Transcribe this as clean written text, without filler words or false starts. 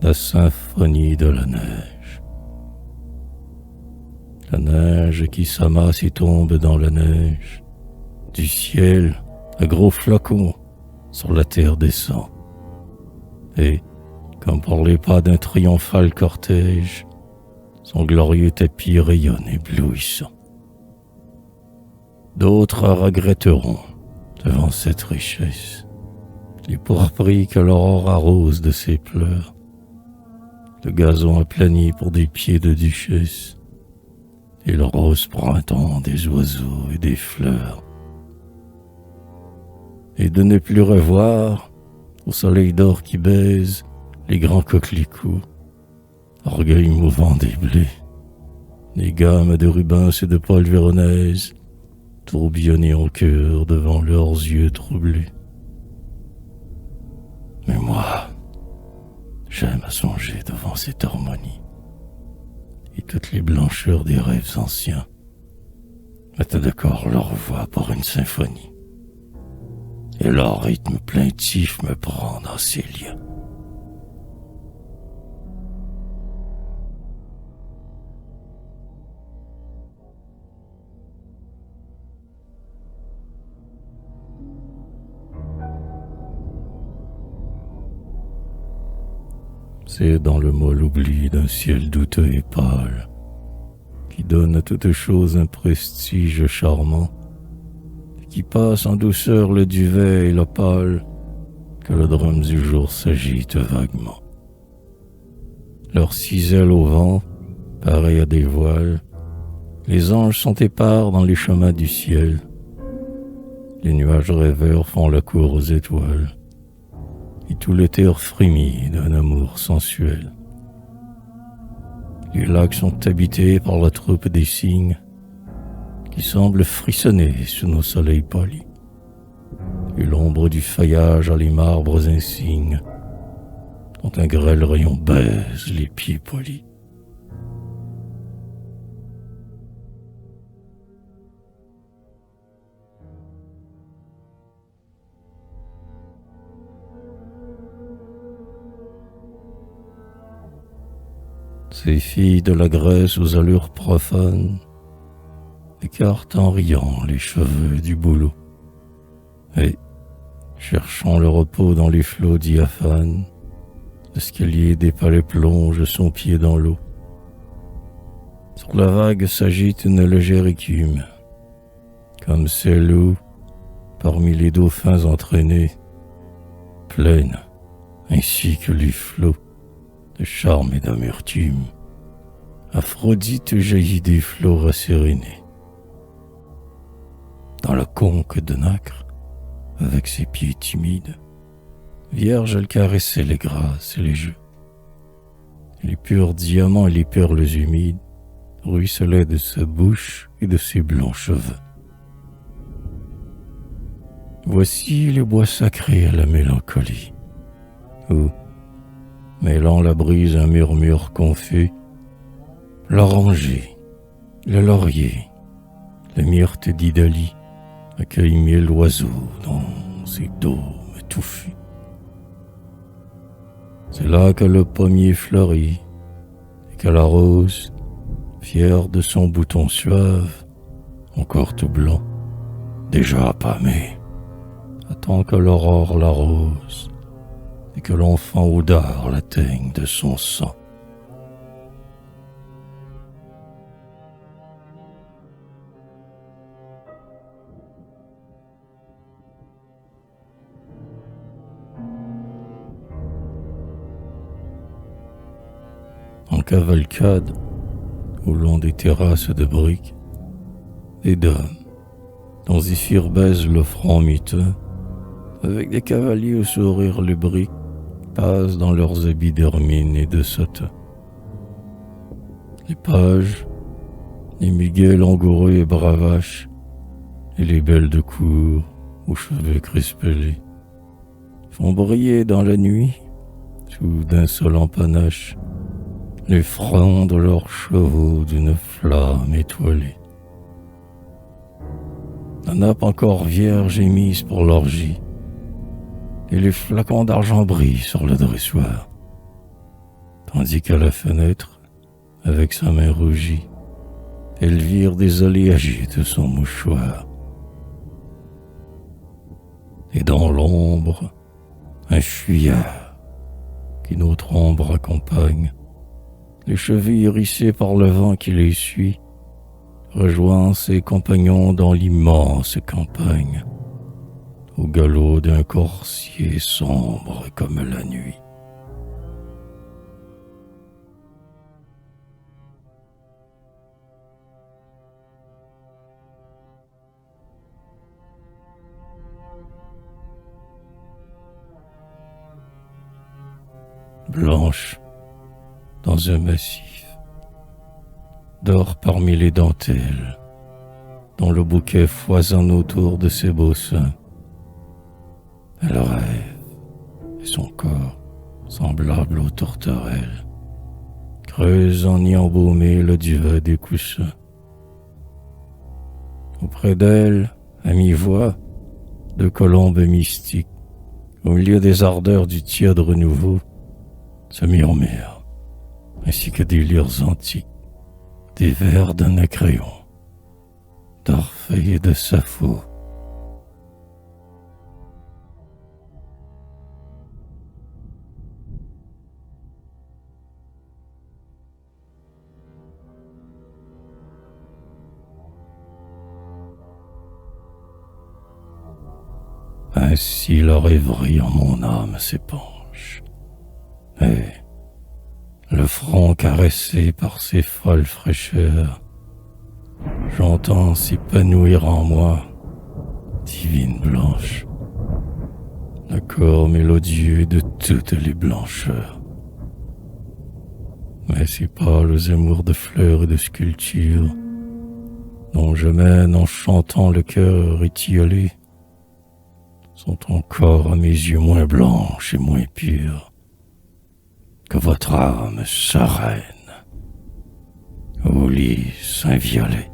la symphonie de la neige. La neige qui s'amasse et tombe dans la neige. Du ciel, un gros flocon sur la terre descend. Et, comme pour les pas d'un triomphal cortège, son glorieux tapis rayonne éblouissant. D'autres regretteront, devant cette richesse, les pourpris que l'aurore arrose de ses pleurs, le gazon aplani pour des pieds de duchesse, et le rose printemps des oiseaux et des fleurs. Et de ne plus revoir, au soleil d'or qui baise, les grands coquelicots, orgueil mouvant des blés, les gammes de Rubens et de Paul Véronèse, tourbillonner en chœur devant leurs yeux troublés. Mais moi, j'aime à songer devant cette harmonie, et toutes les blancheurs des rêves anciens mettent d'accord leur voix pour une symphonie, et leur rythme plaintif me prend dans ses liens. C'est dans le molle oubli d'un ciel douteux et pâle, qui donne à toute chose un prestige charmant, et qui passe en douceur le duvet et l'opale, que le drum du jour s'agite vaguement. Leurs ciselles au vent, pareils à des voiles, les anges sont épars dans les chemins du ciel. Les nuages rêveurs font la cour aux étoiles, et tout l'éther frémit d'un amour sensuel. Les lacs sont habités par la troupe des cygnes, qui semblent frissonner sous nos soleils polis, et l'ombre du feuillage a les marbres insignes, dont un grêle rayon baise les pieds polis. Ces filles de la Grèce aux allures profanes écartent en riant les cheveux du bouleau, et, cherchant le repos dans les flots diaphanes, l'escalier des palais plonge son pied dans l'eau. Sur la vague s'agite une légère écume, comme celle où, parmi les dauphins entraînés, pleine, ainsi que les flots, de charme et d'amertume, Aphrodite jaillit des flots rassérénés. Dans la conque de nacre, avec ses pieds timides, vierge elle caressait les grâces et les jeux. Les purs diamants et les perles humides ruisselaient de sa bouche et de ses blancs cheveux. Voici les bois sacrés à la mélancolie, où, mêlant la brise un murmure confus, l'oranger, le laurier, la myrte d'Idalie accueillent mille oiseaux dans ses dômes touffus. C'est là que le pommier fleurit et que la rose, fière de son bouton suave, encore tout blanc, déjà pâmé, attend que l'aurore l'arrose et que l'enfant au dard l'atteigne de son sang. En cavalcade, au long des terrasses de briques, des dames, dont Zéphyr baise le front miteux, avec des cavaliers au sourire lubrique, passent dans leurs habits d'hermine et de satin. Les pages, les muguets langoureux et bravaches, et les belles de cour, aux cheveux crispelés, font briller dans la nuit, sous d'insolents panaches, les fronts de leurs chevaux d'une flamme étoilée. La nappe encore vierge est mise pour l'orgie, et les flacons d'argent brillent sur le dressoir. tandis qu'à la fenêtre, avec sa main rougie, Elvire désolée agite son mouchoir. Et dans l'ombre, un fuyard qui notre ombre accompagne, les cheveux hérissés par le vent qui les suit, rejoint ses compagnons dans l'immense campagne, au galop d'un coursier sombre comme la nuit. Blanche, dans un massif, dort parmi les dentelles, dont le bouquet foisonne autour de ses beaux seins. Elle rêve, et son corps, semblable aux tourterelles, creuse en y embaumer le duvet des coussins. Auprès d'elle, à mi-voix, deux colombes mystiques, au milieu des ardeurs du tiède renouveau, se murmurent, ainsi que des lyres antiques, des vers d'Anacréon, d'Orphée et de Sappho. Ainsi la rêverie en mon âme s'épanche, et le front caressé par ces folles fraîcheurs, j'entends s'épanouir en moi, divine blanche, le corps mélodieux de toutes les blancheurs. Mais ces pâles amours de fleurs et de sculptures, dont je mène en chantant le cœur étiolé, sont encore à mes yeux moins blanches et moins pures que votre âme sereine, ô lys Saint-Violet.